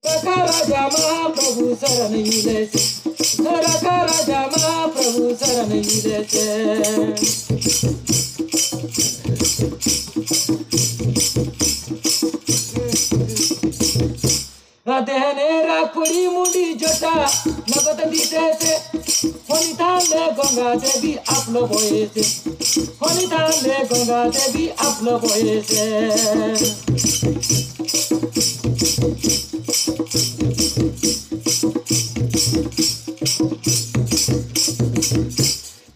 रखा राजा महाप्रभु शरण मिले से, रखा राजा महाप्रभु शरण मिले से। देहनेरा पुरी मुंडी जोटा नगद दिसे होनिताले गंगा देवी आपलो बोयेसे, होनिताले गंगा देवी आपलो बोयेसे।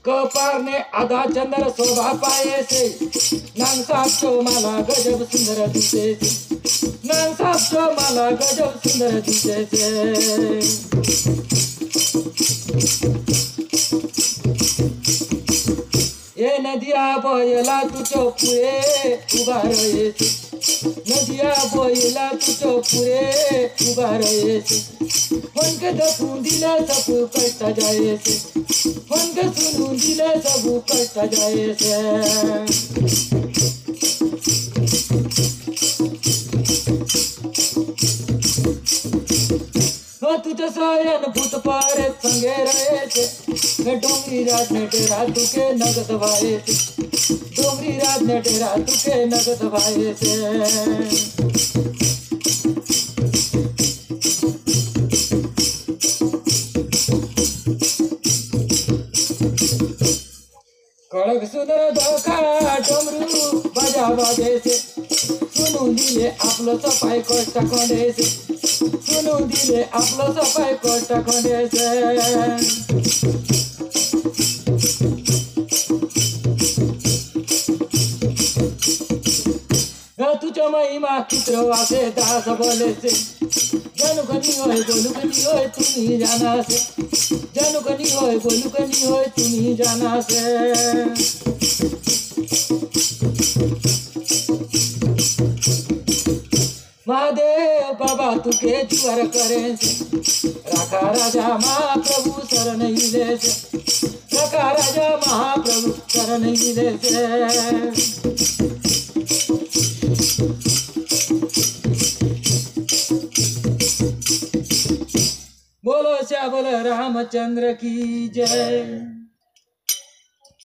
कपारने आधा चंद्र शोभा पाए से, नांग साप माला गजब सुंदर दिसे से, नांग साप माला गजब सुंदर दिसे से। ये नदिया बोयला तुझो पुरे उभा रहे से, नदिया बोयला तुझो पुरे उभा रहे से। उनके दखून दिले सब कष्ट जाए से, उनके सुनून दिले सब कष्ट जाए से। तुझे सोयन भूत पारे संगे रहे थे, डोंगरी रात ने डेरा तुके नगद भाए थे, डोंगरी रात ने डेरा तुके नगद भाए थे। कड़क सुंदर धोखा डमरू बजा बाजे से, सुनू दिले आपलो सफाई कष्ट खंडे से, सुनू दिले आपलो सफाई कष्ट खंडे से। तुझो महिमा चित्र वासे दास बोले से, जानू कनी होय बोलू कनी होय तुम्ही जाना से, जानू कनी होय बोलू कनी होय तुम्ही जाना से। महादेव बाबा तुके जुआर करे से, रखा राजा महाप्रभु शरण मिले से, रखा राजा महाप्रभु शरण मिले से। बोलो श्याम बोलो रामचंद्र की जय।